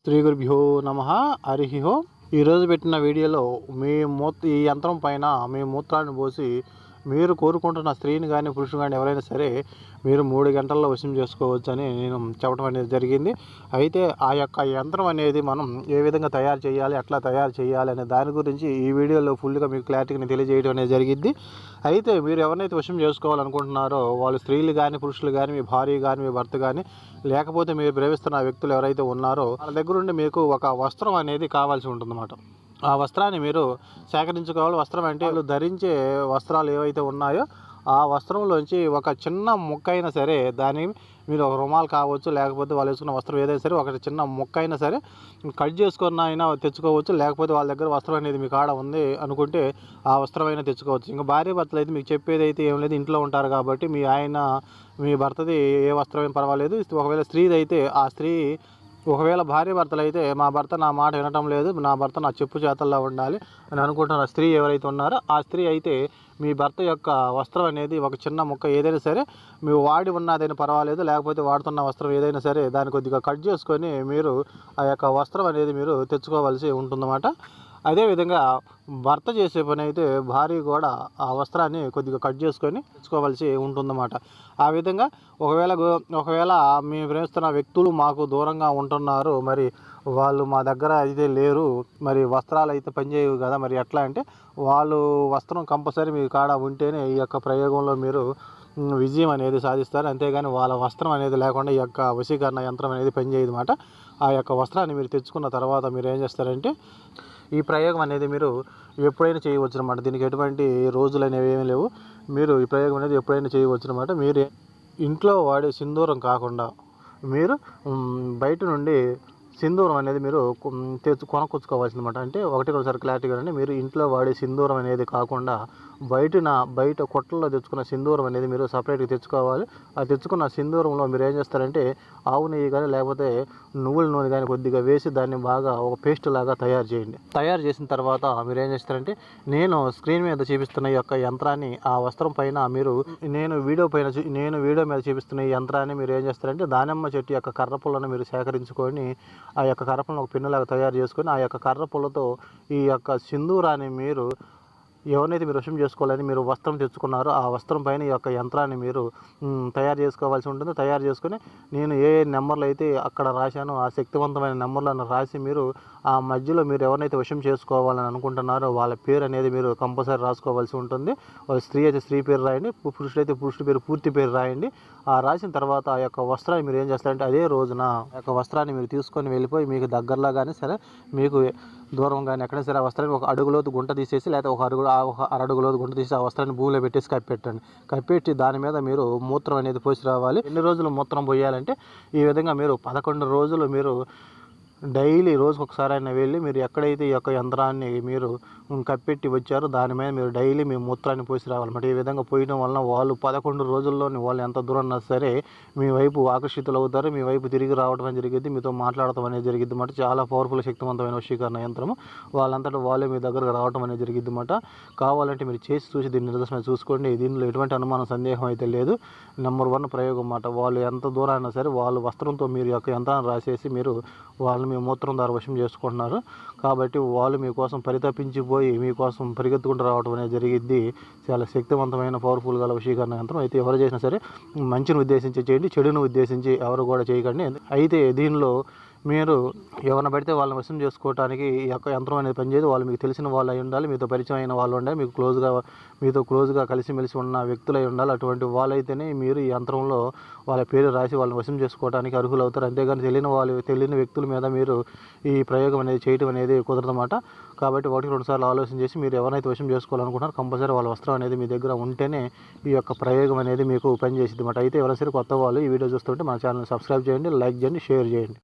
శ్రీ గురుభ్యో నమః. హరి ఓం. ఈరోజు పెట్టిన వీడియోలో ఈ యంత్రం పైన మీ మూత్రాన్ని పోసి మీరు కోరుకుంటున్న స్త్రీని కానీ పురుషుని కానీ ఎవరైనా సరే మీరు 3 గంటల్లో వశం చేసుకోవచ్చని నేను చెప్పడం అనేది జరిగింది. అయితే ఆ యొక్క యంత్రం అనేది మనం ఏ విధంగా తయారు చేయాలి, ఎట్లా తయారు చేయాలి అనే దాని గురించి ఈ వీడియోలో ఫుల్గా మీకు క్లారిటీగా తెలియజేయడం అనేది జరిగింది. అయితే మీరు ఎవరినైతే వశం చేసుకోవాలనుకుంటున్నారో వాళ్ళు స్త్రీలు కానీ పురుషులు కానీ మీ భార్య కానీ మీ భర్త కానీ లేకపోతే మీరు ప్రేమిస్తున్న వ్యక్తులు ఎవరైతే ఉన్నారో వాళ్ళ దగ్గర నుండి మీకు ఒక వస్త్రం అనేది కావాల్సి ఉంటుందన్నమాట. ఆ వస్త్రాన్ని మీరు సేకరించుకోవాలి. వస్త్రం అంటే వాళ్ళు ధరించే వస్త్రాలు ఏవైతే ఉన్నాయో ఆ వస్త్రంలోంచి ఒక చిన్న ముక్క అయినా సరే దాన్ని మీరు ఒక రుమాలు కావచ్చు, లేకపోతే వాళ్ళు వేసుకున్న వస్త్రం ఏదైనా సరే ఒక చిన్న ముక్క అయినా సరే కట్ చేసుకున్న అయినా తెచ్చుకోవచ్చు. లేకపోతే వాళ్ళ దగ్గర వస్త్రం అనేది మీకు ఆడ ఉంది అనుకుంటే ఆ వస్త్రం అయినా తెచ్చుకోవచ్చు. ఇంకా భార్య భర్తలు అయితే మీకు చెప్పేది అయితే ఏం లేదు, ఇంట్లో ఉంటారు కాబట్టి మీ భర్తది ఏ వస్త్రం ఏం పర్వాలేదు. ఒకవేళ స్త్రీది అయితే ఆ స్త్రీ ఒకవేళ భార్య భర్తలు అయితే మా భర్త నా మాట వినటం లేదు, నా భర్త నా చెప్పు చేతల్లో ఉండాలి అని అనుకుంటున్న స్త్రీ ఎవరైతే ఉన్నారో ఆ స్త్రీ అయితే మీ భర్త యొక్క వస్త్రం అనేది ఒక చిన్న ముక్క ఏదైనా సరే మీరు వాడి ఉన్నదైనా పర్వాలేదు, లేకపోతే వాడుతున్న వస్త్రం ఏదైనా సరే దాన్ని కొద్దిగా కట్ చేసుకొని మీరు ఆ యొక్క వస్త్రం అనేది మీరు తెచ్చుకోవాల్సి ఉంటుందన్నమాట. అదేవిధంగా భర్త చేసే పని అయితే భార్య కూడా ఆ వస్త్రాన్ని కొద్దిగా కట్ చేసుకొని తెచ్చుకోవాల్సి ఉంటుందన్నమాట. ఆ విధంగా ఒకవేళ మేము ప్రేమిస్తున్న వ్యక్తులు మాకు దూరంగా ఉంటున్నారు, మరి వాళ్ళు మా దగ్గర అయితే లేరు, మరి వస్త్రాలు అయితే పనిచేయవు కదా, మరి ఎట్లా అంటే వాళ్ళు వస్త్రం కంపల్సరీ మీ కాడ ఉంటేనే ఈ యొక్క ప్రయోగంలో మీరు విజయం అనేది సాధిస్తారు. అంతేగాని వాళ్ళ వస్త్రం అనేది లేకుండా ఈ యొక్క వశీకరణ యంత్రం అనేది పనిచేయదు అన్నమాట. ఆ యొక్క వస్త్రాన్ని మీరు తెచ్చుకున్న తర్వాత మీరు ఏం చేస్తారంటే ఈ ప్రయోగం అనేది మీరు ఎప్పుడైనా చేయవచ్చు అన్నమాట. దీనికి ఎటువంటి రోజులు అనేవి ఏమీ లేవు. మీరు ఈ ప్రయోగం అనేది ఎప్పుడైనా చేయవచ్చు అన్నమాట. మీరు ఇంట్లో వాడే సింధూరం కాకుండా మీరు బయట నుండి సింధూరం అనేది మీరు కొనుక్కొచ్చుకోవాల్సిందన్నమాట. అంటే ఒకసారి క్లారిటీగా అంటే మీరు ఇంట్లో వాడే సింధూరం అనేది కాకుండా బయట కొట్టల్లో తెచ్చుకున్న సింధూరం అనేది మీరు సపరేట్గా తెచ్చుకోవాలి. ఆ తెచ్చుకున్న సింధూరంలో మీరు ఏం చేస్తారంటే ఆవు నెయ్యి కానీ లేకపోతే నువ్వుల నూనె కానీ కొద్దిగా వేసి దాన్ని బాగా ఒక పేస్ట్ లాగా తయారు చేయండి. తయారు చేసిన తర్వాత మీరు ఏం చేస్తారంటే నేను స్క్రీన్ మీద చూపిస్తున్న ఈ యొక్క యంత్రాన్ని ఆ వస్త్రం పైన నేను వీడియో మీద చూపిస్తున్న ఈ యంత్రాన్ని మీరు ఏం చేస్తారంటే దానిమ్మ చెట్టు యొక్క కర్రపుల్లను మీరు సేకరించుకొని ఆ యొక్క కర్రపులను ఒక పిన్నులాగా తయారు చేసుకొని ఆ యొక్క కర్రపుల్లతో ఈ యొక్క సింధూరాన్ని మీరు ఎవరినైతే మీరు వశం చేసుకోవాలని మీరు వస్త్రం తెచ్చుకున్నారో ఆ వస్త్రం పైన ఈ యొక్క యంత్రాన్ని మీరు తయారు చేసుకోవాల్సి ఉంటుంది. తయారు చేసుకొని నేను ఏ నెంబర్లు అయితే అక్కడ రాశానో ఆ శక్తివంతమైన నెంబర్లను రాసి మీరు ఆ మధ్యలో మీరు ఎవరినైతే వశం చేసుకోవాలని అనుకుంటున్నారో వాళ్ళ పేరు అనేది మీరు కంపల్సరీ రాసుకోవాల్సి ఉంటుంది. స్త్రీ అయితే స్త్రీ పేరు రాయండి, పురుషుడైతే పురుషుడి పేరు పూర్తి పేరు రాయండి. ఆ రాసిన తర్వాత ఆ యొక్క వస్త్రాన్ని మీరు ఏం చేస్తారంటే అదే రోజున ఆ యొక్క వస్త్రాన్ని మీరు తీసుకొని వెళ్ళిపోయి మీకు దగ్గరలో కానీ సరే మీకు దూరం కానీ ఎక్కడైనా సరే ఆ వస్త్రాన్ని ఒక అడుగులోతు గుంట తీసేసి లేకపోతే ఒక అరడుగులోతు గుంట తీసి ఆ వస్త్రాన్ని భూమిలో పెట్టేసి కప్పెట్టి దాని మీద మీరు మూత్రం అనేది పోసి రావాలి. ఎన్ని రోజులు మూత్రం పోయాలంటే ఈ విధంగా మీరు 11 రోజులు మీరు డైలీ రోజుకు ఒకసారి అయినా వెళ్ళి మీరు ఎక్కడైతే ఈ యొక్క యంత్రాన్ని మీరు కప్పెట్టి వచ్చారో దాని మీద మీరు డైలీ మీ మూత్రాన్ని పోసి రావాలన్నమాట. ఈ విధంగా పోయడం వలన వాళ్ళు 11 రోజుల్లోని వాళ్ళు ఎంత దూరం ఉన్నా సరే మీ వైపు ఆకర్షితులు అవుతారు, మీ వైపు తిరిగి రావడం అనేది జరిగింది, మీతో మాట్లాడటం అనేది జరిగింది అన్నమాట. చాలా పవర్ఫుల్ శక్తివంతమైన వశీకరణ యంత్రము. వాళ్ళంతటా వాళ్ళే మీ దగ్గరకు రావడం అనేది జరిగింది అన్నమాట. కావాలంటే మీరు చేసి చూసి దీన్ని నిదర్శనం చూసుకోండి. దీనిలో ఎటువంటి అనుమానం సందేహం అయితే లేదు. నెంబర్ 1 ప్రయోగం అన్నమాట. వాళ్ళు ఎంత దూరం అయినా సరే వాళ్ళు వస్త్రంతో మీరు యొక్క యంత్రాన్ని రాసేసి మీరు వాళ్ళని మీ మూత్రం ద్వారా వశం చేసుకుంటున్నారు కాబట్టి వాళ్ళు మీకోసం పరితపించిపోయి మీకోసం పరిగెత్తుకుంటూ రావడం అనేది జరిగింది. చాలా శక్తివంతమైన పవర్ఫుల్ గల వశీకరణ యంత్రం. అయితే ఎవరు చేసినా సరే మంచిని ఉద్దేశించి చేయండి, చెడును ఉద్దేశించి ఎవరు కూడా చేయకండి. అయితే దీనిలో మీరు ఎవరిని పడితే వాళ్ళని వశం చేసుకోవడానికి ఈ యొక్క యంత్రం అనేది పనిచేయదు. వాళ్ళు మీకు తెలిసిన వాళ్ళు అయి ఉండాలి, మీతో పరిచయం అయిన వాళ్ళు ఉండాలి, మీతో క్లోజ్గా కలిసిమెలిసి ఉన్న వ్యక్తులు అయి ఉండాలి. అటువంటి వాళ్ళైతేనే మీరు ఈ యంత్రంలో వాళ్ళ పేరు రాసి వాళ్ళని వశం చేసుకోవడానికి అర్హులు అవుతారు. అంతేగాని తెలియని వ్యక్తుల మీద మీరు ఈ ప్రయోగం అనేది చేయడం అనేది కుదరదన్నమాట. కాబట్టి 1-2 సార్లు ఆలోచన చేసి మీరు ఎవరైతే వశం చేసుకోవాలనుకుంటున్నారో కంపల్సరీ వాళ్ళ వస్త్రం అనేది మీ దగ్గర ఉంటేనే ఈ యొక్క ప్రయోగం అనేది మీకు పనిచేసింది అన్నమాట. అయితే ఎవరైనా సరే కొత్త వాళ్ళు ఈ వీడియో చూస్తుంటే మన ఛానల్ సబ్స్క్రైబ్ చేయండి, లైక్ చేయండి, షేర్ చేయండి.